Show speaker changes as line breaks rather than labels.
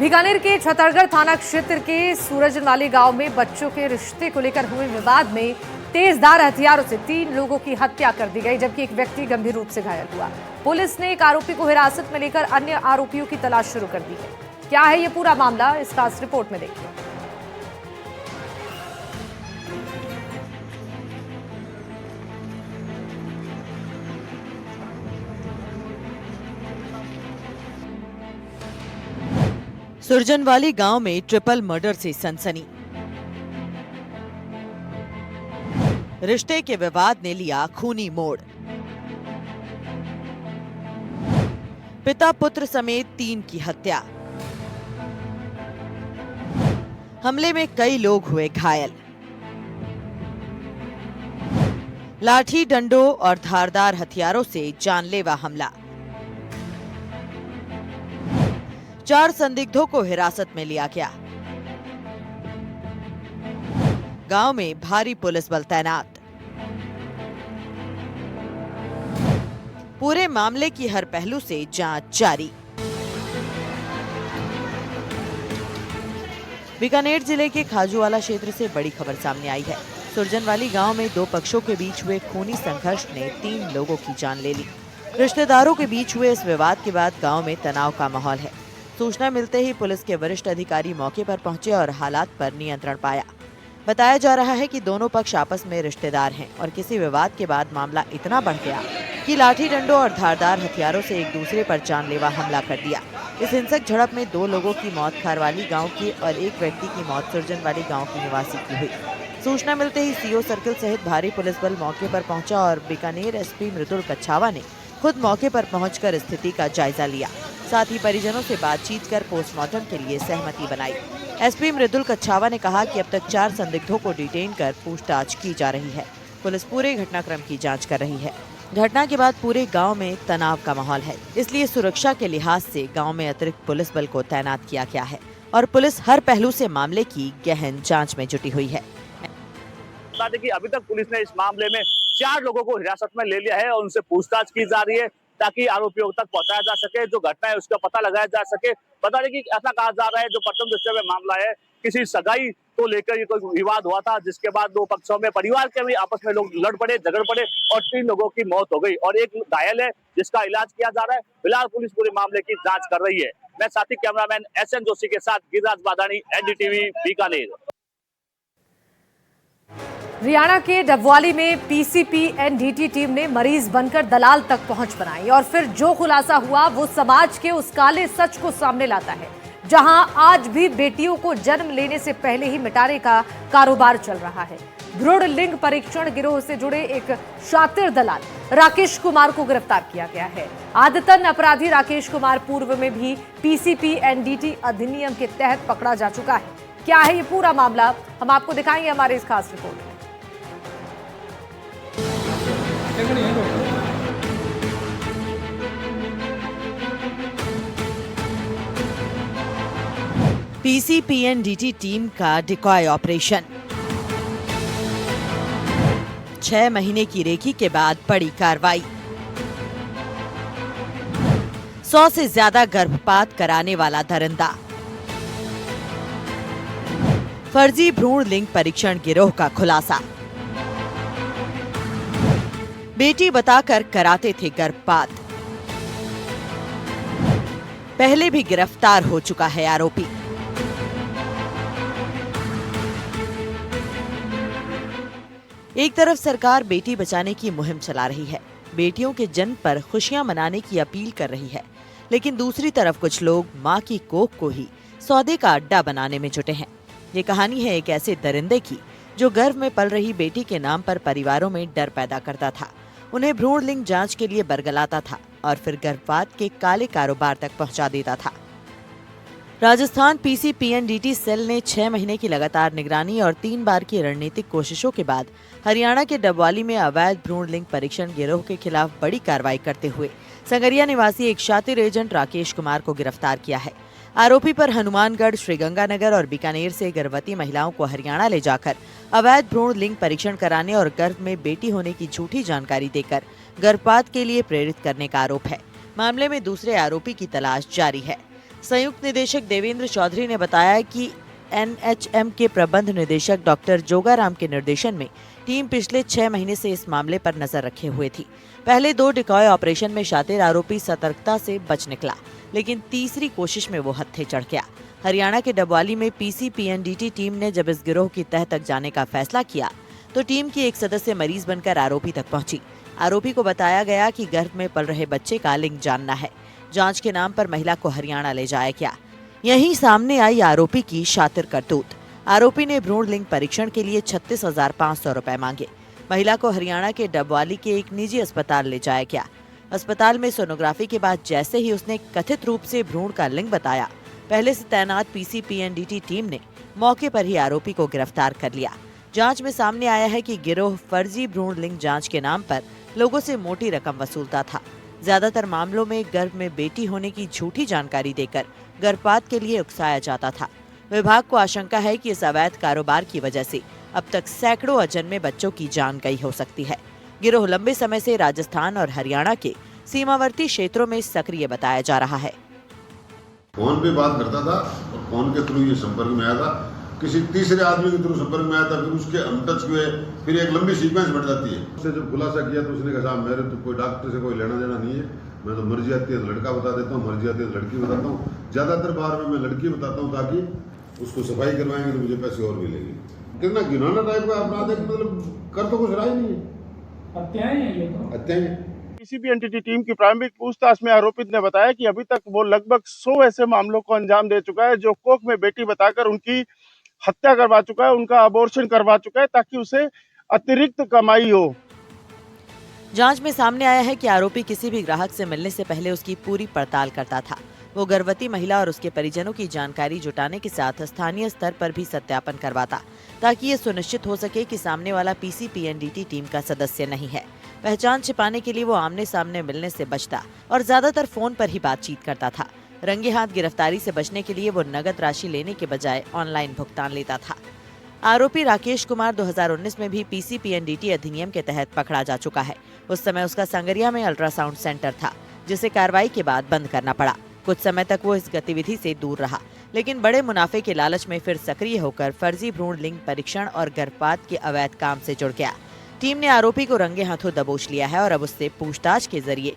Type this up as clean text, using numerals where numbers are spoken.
बीकानेर के छतरगढ़ थाना क्षेत्र के सूरजनाली गांव में बच्चों के रिश्ते को लेकर हुए विवाद में तेजधार हथियारों से 3 लोगों की हत्या कर दी गई, जबकि एक व्यक्ति गंभीर रूप से घायल हुआ। पुलिस ने एक आरोपी को हिरासत में लेकर अन्य आरोपियों की तलाश शुरू कर दी है। क्या है ये पूरा मामला, इस खास रिपोर्ट में देखिए।
सुरजनवाली गांव में ट्रिपल मर्डर से सनसनी। रिश्ते के विवाद ने लिया खूनी मोड़। पिता पुत्र समेत 3 की हत्या। हमले में कई लोग हुए घायल। लाठी डंडों और धारदार हथियारों से जानलेवा हमला। 4 संदिग्धों को हिरासत में लिया गया। गांव में भारी पुलिस बल तैनात। पूरे मामले की हर पहलू से जांच जारी। बीकानेर जिले के खाजूवाला क्षेत्र से बड़ी खबर सामने आई है। सुरजनवाली गांव में 2 पक्षों के बीच हुए खूनी संघर्ष ने 3 लोगों की जान ले ली। रिश्तेदारों के बीच हुए इस विवाद के बाद गांव में तनाव का माहौल है। सूचना मिलते ही पुलिस के वरिष्ठ अधिकारी मौके पर पहुंचे और हालात पर नियंत्रण पाया। बताया जा रहा है कि दोनों पक्ष आपस में रिश्तेदार हैं और किसी विवाद के बाद मामला इतना बढ़ गया कि लाठी डंडों और धारदार हथियारों से एक दूसरे पर जानलेवा हमला कर दिया। इस हिंसक झड़प में 2 लोगों की मौत खारवाली गांव की और एक व्यक्ति की मौत सुरजनवाली गांव की निवासी की हुई। सूचना मिलते ही सीओ सर्किल सहित भारी पुलिस बल मौके पर पहुंचा और बीकानेर एसपी मृदुल कच्छावा ने खुद मौके पर पहुंचकर स्थिति का जायजा लिया। साथ ही परिजनों से बातचीत कर पोस्टमार्टम के लिए सहमति बनाई। एसपी मृदुल कच्छावा ने कहा कि अब तक 4 संदिग्धों को डिटेन कर पूछताछ की जा रही है। पुलिस पूरे घटनाक्रम की जांच कर रही है। घटना के बाद पूरे गांव में तनाव का माहौल है, इसलिए सुरक्षा के लिहाज से गांव में अतिरिक्त पुलिस बल को तैनात किया गया है और पुलिस हर पहलू से मामले की गहन जांच में जुटी हुई है।
बता दें कि अभी तक पुलिस ने इस मामले में 4 लोगों को हिरासत में ले लिया है और उनसे पूछताछ की जा रही है ताकि आरोपियों तक पहुंचाया जा सके, जो घटना है उसका पता लगाया जा सके। बता दें कि ऐसा कहा जा रहा है जो प्रथम दृष्टया में मामला है, किसी सगाई को लेकर ये कोई विवाद हुआ था, जिसके बाद 2 पक्षों में परिवार के भी आपस में लोग लड़ पड़े, झगड़ पड़े और 3 लोगों की मौत हो गई और एक घायल है जिसका इलाज किया जा रहा है। फिलहाल पुलिस पूरे मामले की जांच कर रही है। मैं साथी कैमरामैन SN जोशी के साथ गिरिराज बादानी, NDTV बीकानेर।
हरियाणा के डबवाली में PCP-NDT टीम ने मरीज बनकर दलाल तक पहुंच बनाई और फिर जो खुलासा हुआ वो समाज के उस काले सच को सामने लाता है, जहां आज भी बेटियों को जन्म लेने से पहले ही मिटाने का कारोबार चल रहा है। भ्रूण लिंग परीक्षण गिरोह से जुड़े एक शातिर दलाल राकेश कुमार को गिरफ्तार किया गया है। आदतन अपराधी राकेश कुमार पूर्व में भी PCP-NDT अधिनियम के तहत पकड़ा जा चुका है। क्या है ये पूरा मामला, हम आपको दिखाएंगे हमारे इस खास रिपोर्ट में।
PCP-NDT टीम का डिकॉय ऑपरेशन। 6 महीने की रेकी के बाद बड़ी कार्रवाई। 100 से ज्यादा गर्भपात कराने वाला दरिंदा। फर्जी भ्रूण लिंग परीक्षण गिरोह का खुलासा। बेटी बताकर कराते थे गर्भपात। पहले भी गिरफ्तार हो चुका है आरोपी। एक तरफ सरकार बेटी बचाने की मुहिम चला रही है, बेटियों के जन्म पर खुशियां मनाने की अपील कर रही है, लेकिन दूसरी तरफ कुछ लोग मां की कोख को ही सौदे का अड्डा बनाने में जुटे हैं। ये कहानी है एक ऐसे दरिंदे की जो गर्भ में पल रही बेटी के नाम पर परिवारों में डर पैदा करता था, उन्हें भ्रूण लिंग जांच के लिए बरगलाता था और फिर गर्भपात के काले कारोबार तक पहुंचा देता था। राजस्थान PCP-NDT सेल ने 6 महीने की लगातार निगरानी और 3 बार की रणनीतिक कोशिशों के बाद हरियाणा के डबवाली में अवैध भ्रूण लिंग परीक्षण गिरोह के खिलाफ बड़ी कार्रवाई करते हुए संगरिया निवासी एक शातिर एजेंट राकेश कुमार को गिरफ्तार किया है। आरोपी पर हनुमानगढ़, श्रीगंगानगर और बीकानेर से गर्भवती महिलाओं को हरियाणा ले जाकर अवैध भ्रूण लिंग परीक्षण कराने और गर्भ में बेटी होने की झूठी जानकारी देकर गर्भपात के लिए प्रेरित करने का आरोप है। मामले में दूसरे आरोपी की तलाश जारी है। संयुक्त निदेशक देवेंद्र चौधरी ने बताया कि एनएचएम के प्रबंध निदेशक डॉक्टर जोगाराम के निर्देशन में टीम पिछले 6 महीने से इस मामले पर नजर रखे हुए थी। पहले 2 डिकॉय ऑपरेशन में शातिर आरोपी सतर्कता से बच निकला, लेकिन तीसरी कोशिश में वो हत्थे चढ़ गया। हरियाणा के डबवाली में पीसीपीएनडीटी टीम ने जब इस गिरोह की तह तक जाने का फैसला किया तो टीम की एक सदस्य मरीज बनकर आरोपी तक पहुंची। आरोपी को बताया गया कि गर्भ में पल रहे बच्चे का लिंग जानना है। जांच के नाम पर महिला को हरियाणा ले जाया गया। यहीं सामने आई आरोपी की शातिर करतूत। आरोपी ने भ्रूण लिंग परीक्षण के लिए 36,500 रुपए मांगे। महिला को हरियाणा के डबवाली के एक निजी अस्पताल ले जाया गया। अस्पताल में सोनोग्राफी के बाद जैसे ही उसने कथित रूप से भ्रूण का लिंग बताया, पहले से तैनात पीसीपीएनडीटी टीम ने मौके पर ही आरोपी को गिरफ्तार कर लिया। जांच में सामने आया है कि गिरोह फर्जी भ्रूण लिंग जांच के नाम पर लोगों से मोटी रकम वसूलता था। ज्यादातर मामलों में गर्भ में बेटी होने की झूठी जानकारी देकर गर्भपात के लिए उकसाया जाता था। विभाग को आशंका है कि इस अवैध कारोबार की वजह से अब तक सैकड़ों अजन्मे बच्चों की जान गई हो सकती है। गिरोह लंबे समय से राजस्थान और हरियाणा के सीमावर्ती क्षेत्रों में सक्रिय बताया जा रहा है।
फोन पे बात करता था और फोन के थ्रू ये संपर्क में आया था, किसी तीसरे आदमी के थ्रू संपर्क में आया था, फिर उसके हम टच हुए, फिर एक लंबी सीक्वेंस बढ़ जाती है। उससे जब खुलासा किया तो उसने कहा मेरे तो कोई डॉक्टर से कोई लेना देना नहीं है, मैं तो मर्जी आती है तो लड़का बता देता हूँ, मर्जी आती है तो लड़की बताता हूँ। ज्यादातर बार में मैं लड़की बताता हूँ ताकि उसको सफाई करवाएंगे तो मुझे पैसे और मिलेंगे। कितना घिनौना टाइप का अपराध है, मतलब कर तो कुछ रहा ही नहीं है,
हत्याएं हैं ये तो।
हत्याएं।
पीसीपीएनडीटी टीम की प्रारंभिक पूछताछ में आरोपित ने बताया कि अभी तक वो लगभग 100 ऐसे मामलों को अंजाम दे चुका है जो कोख में बेटी बताकर उनकी हत्या करवा चुका है, उनका अबॉर्शन करवा चुका है ताकि उसे अतिरिक्त कमाई हो।
जांच में सामने आया है कि आरोपी किसी भी ग्राहक से मिलने से पहले उसकी पूरी पड़ताल करता था। वो गर्भवती महिला और उसके परिजनों की जानकारी जुटाने के साथ स्थानीय स्तर पर भी सत्यापन करवाता ताकि ये सुनिश्चित हो सके कि सामने वाला पीसीपीएनडीटी टीम का सदस्य नहीं है। पहचान छिपाने के लिए वो आमने सामने मिलने से बचता और ज्यादातर फोन पर ही बातचीत करता था। रंगे हाथ गिरफ्तारी से बचने के लिए वो नगद राशि लेने के बजाय ऑनलाइन भुगतान लेता था। आरोपी राकेश कुमार 2019 में भी पीसीपीएनडीटी अधिनियम के तहत पकड़ा जा चुका है। उस समय उसका संगरिया में अल्ट्रासाउंड सेंटर था, जिसे कार्रवाई के बाद बंद करना पड़ा। कुछ समय तक वो इस गतिविधि से दूर रहा, लेकिन बड़े मुनाफे के लालच में फिर सक्रिय होकर फर्जी भ्रूण लिंग परीक्षण और गर्भपात के अवैध काम से जुड़ गया। टीम ने आरोपी को रंगे हाथों दबोच लिया है और अब उससे पूछताछ के जरिए